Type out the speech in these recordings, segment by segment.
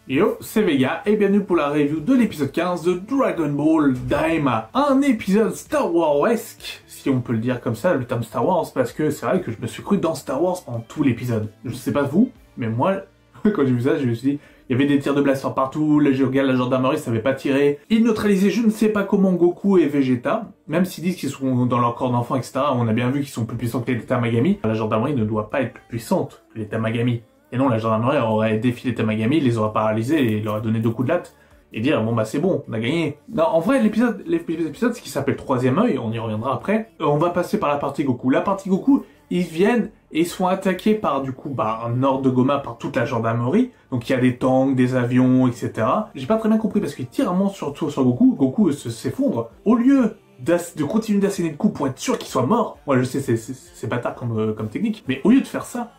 Yo, c'est Vega et bienvenue pour la review de l'épisode 15 de Dragon Ball Daima. Un épisode Star Wars-esque, si on peut le dire comme ça, le terme Star Wars, parce que c'est vrai que je me suis cru dans Star Wars pendant tout l'épisode. Je sais pas vous, mais moi, quand j'ai vu ça, je me suis dit, il y avait des tirs de blaster partout, la gendarmerie savait pas tirer. Ils neutralisaient je ne sais pas comment Goku et Vegeta, même s'ils disent qu'ils sont dans leur corps d'enfant, etc. On a bien vu qu'ils sont plus puissants que les Tamagami. La gendarmerie ne doit pas être plus puissante que les Tamagami. Et non, la gendarmerie aurait défié les Tamagami, les aurait paralysés et leur aurait donné 2 coups de latte. Et dire, bon bah c'est bon, on a gagné. Non, en vrai, l'épisode, ce qui s'appelle Troisième œil, on y reviendra après, on va passer par la partie Goku. La partie Goku, ils viennent et ils sont attaqués par, du coup, nord de Goma, par toute la gendarmerie. Donc il y a des tanks, des avions, etc. J'ai pas très bien compris parce qu'ils tirent un monstre sur Goku, Goku s'effondre. Au lieu de continuer d'asséner de coups pour être sûr qu'il soit mort, moi je sais, c'est bâtard comme technique, mais au lieu de faire ça,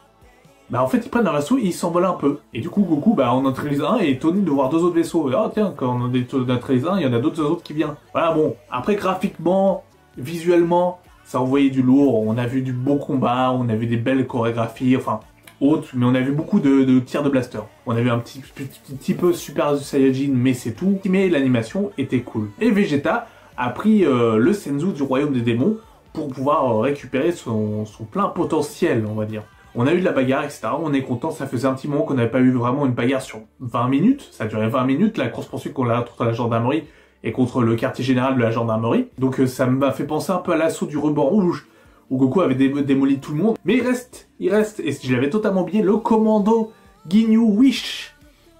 bah en fait ils prennent un vaisseau et ils s'envolent un peu. Et du coup Goku on neutralise un et est étonné de voir 2 autres vaisseaux. Et, oh tiens, quand on neutralise un, il y en a d'autres autres qui viennent. Voilà bon, après graphiquement, visuellement, ça envoyait du lourd, on a vu du beau combat, on a vu des belles chorégraphies, enfin autres, mais on a vu beaucoup de tirs de blaster. On a vu un petit peu Super Saiyajin, mais c'est tout. Mais l'animation était cool. Et Vegeta a pris le Senzu du royaume des démons pour pouvoir récupérer son plein potentiel, on va dire. On a eu de la bagarre, etc. On est content, ça faisait un petit moment qu'on n'avait pas eu vraiment une bagarre sur 20 minutes. Ça a duré 20 minutes, la course-poursuite qu'on a contre la gendarmerie et contre le quartier général de la gendarmerie. Donc ça m'a fait penser un peu à l'assaut du ruban rouge, où Goku avait démoli tout le monde. Mais il reste, et je l'avais totalement oublié, le commando Ginyu Wish,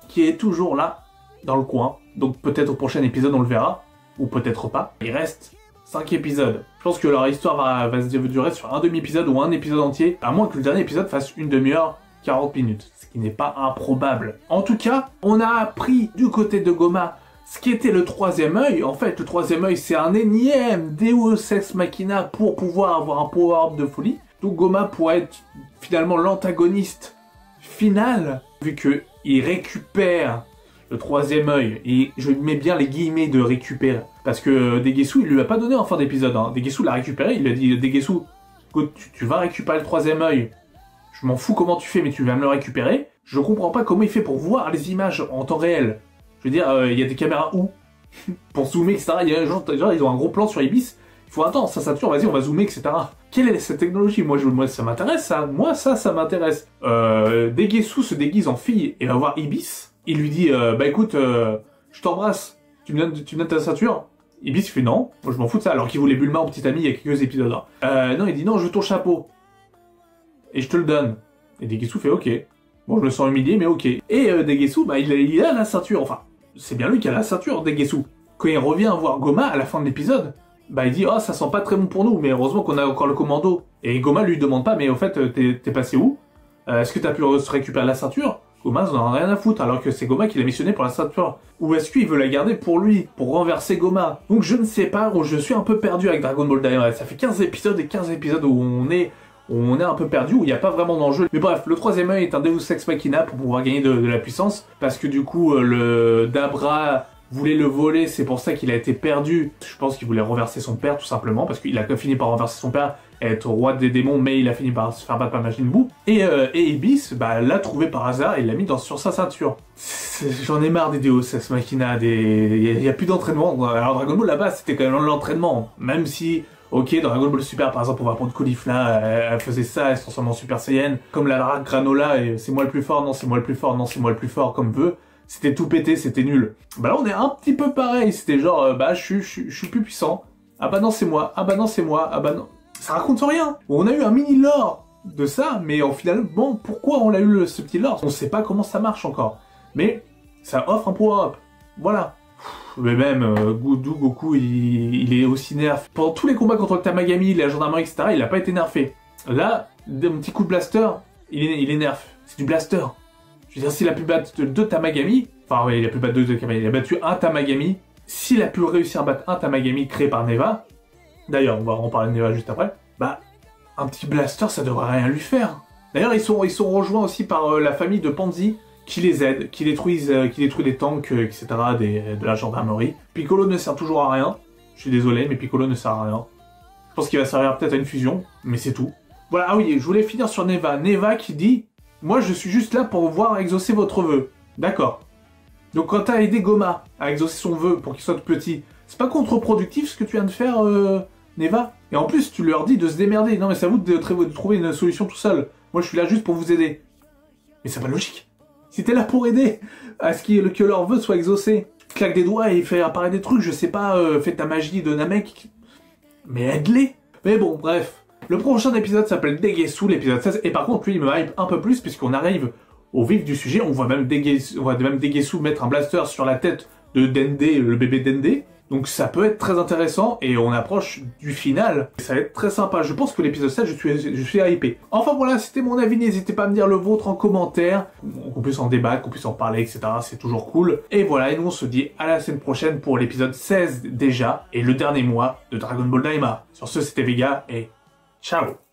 qui est toujours là, dans le coin. Donc peut-être au prochain épisode on le verra, ou peut-être pas. Il reste 5 épisodes. Je pense que leur histoire va se durer sur un demi-épisode ou un épisode entier, à moins que le dernier épisode fasse une demi-heure, 40 minutes, ce qui n'est pas improbable. En tout cas, on a appris du côté de Goma ce qui était le troisième œil. En fait, le troisième œil, c'est un énième Deus Ex Machina pour pouvoir avoir un power-up de folie. Donc Goma pourrait être finalement l'antagoniste final, vu qu'il récupère le troisième œil, et je mets bien les guillemets de récupérer, parce que Degesu, il lui a pas donné en fin d'épisode, hein. Degesu l'a récupéré, il lui a dit, Degesu, tu vas récupérer le troisième œil, je m'en fous comment tu fais, mais tu vas me le récupérer. Je comprends pas comment il fait pour voir les images en temps réel. Je veux dire, il y a des caméras où pour zoomer, etc. Il y a genre, ils ont un gros plan sur Ibis, il faut attendre, ça sature, vas-y, on va zoomer, etc. Quelle est cette technologie? Moi, ça m'intéresse, ça. Moi, ça m'intéresse. Degesu se déguise en fille et va voir Ibis. Il lui dit, bah écoute, je t'embrasse, tu me donnes ta ceinture? Ibis il fait non, moi je m'en fous de ça, alors qu'il voulait Bulma en petit ami il y a quelques épisodes. Non, il dit non, je veux ton chapeau. Et je te le donne. Et Degesu fait ok. Bon, je me sens humilié, mais ok. Et Degesu, il a la ceinture, enfin, c'est bien lui qui a la ceinture, Degesu. Quand il revient voir Goma à la fin de l'épisode, il dit, oh, ça sent pas très bon pour nous, mais heureusement qu'on a encore le commando. Et Goma lui demande pas, mais au fait, t'es passé où? Est-ce que t'as pu récupérer la ceinture? Goma n'en a rien à foutre, alors que c'est Goma qui l'a missionné pour la ceinture. Ou est-ce qu'il veut la garder pour lui, pour renverser Goma? Donc je ne sais pas, je suis un peu perdu avec Dragon Ball Daima. Ça fait 15 épisodes et 15 épisodes où on est un peu perdu, où il n'y a pas vraiment d'enjeu. Mais bref, le troisième œil est un Deus Ex Machina pour pouvoir gagner de la puissance, parce que du coup, le Dabra voulait le voler, c'est pour ça qu'il a été perdu. Je pense qu'il voulait renverser son père, tout simplement, parce qu'il a fini par renverser son père, être roi des démons, mais il a fini par se faire battre par Majin Buu. Et Ibis, l'a trouvé par hasard et l'a mis sur sa ceinture. J'en ai marre des Deus Ex Machina, il y a plus d'entraînement. Alors Dragon Ball là-bas, c'était quand même l'entraînement, même si... Ok, dans Dragon Ball Super, par exemple, on va prendre Caulifla, elle faisait ça, elle se transformait en Super Saiyan. Comme la Granola, et c'est moi le plus fort, non, c'est moi le plus fort, non, c'est moi le plus fort, comme veut. C'était tout pété, c'était nul. Là, on est un petit peu pareil, c'était genre, je suis plus puissant. Ah bah non, c'est moi, ah bah non, c'est moi, ah bah non. Ça raconte rien. On a eu un mini lore de ça, mais au final, bon, pourquoi on a eu ce petit lore? On sait pas comment ça marche encore. Mais ça offre un power-up. Voilà. Mais même, Goku, il est aussi nerf. Pendant tous les combats contre le Tamagami, la gendarmerie, etc., il a pas été nerfé. Là, un petit coup de blaster, il est nerf. C'est du blaster. Je veux dire, s'il a pu battre 2 Tamagami, enfin, ouais, il a pu battre 2 Tamagami, il a battu un Tamagami. S'il a pu réussir à battre un Tamagami créé par Neva, d'ailleurs, on va en parler de Neva juste après, un petit blaster, ça devrait rien lui faire. D'ailleurs, ils sont rejoints aussi par la famille de Panzi, qui les aide, qui détruit des tanks, etc., de la gendarmerie. Piccolo ne sert toujours à rien. Je suis désolé, mais Piccolo ne sert à rien. Je pense qu'il va servir peut-être à une fusion, mais c'est tout. Voilà, ah oui, je voulais finir sur Neva. Neva qui dit « Moi, je suis juste là pour voir exaucer votre vœu. » D'accord. Donc quand t'as aidé Goma à exaucer son vœu pour qu'il soit tout petit, c'est pas contre-productif ce que tu viens de faire, Neva? Et en plus, tu leur dis de se démerder. Non mais c'est à vous de trouver une solution tout seul. Moi je suis là juste pour vous aider. Mais c'est pas logique. Si t'es là pour aider à ce que leur vœu soit exaucé, claque des doigts et fait apparaître des trucs, je sais pas, fais ta magie de Namek. Mais aide-les. Mais bon, bref. Le prochain épisode s'appelle Degesu, l'épisode 16. Et par contre, lui, il me hype un peu plus puisqu'on arrive au vif du sujet. On voit même Degesu mettre un blaster sur la tête de Dende, le bébé Dende. Donc ça peut être très intéressant et on approche du final. Ça va être très sympa. Je pense que l'épisode 7, je suis hypé. Enfin voilà, c'était mon avis. N'hésitez pas à me dire le vôtre en commentaire. Qu'on puisse en débattre, qu'on puisse en parler, etc. C'est toujours cool. Et voilà, et nous on se dit à la semaine prochaine pour l'épisode 16 déjà. Et le dernier mois de Dragon Ball Daima. Sur ce, c'était Vega et ciao.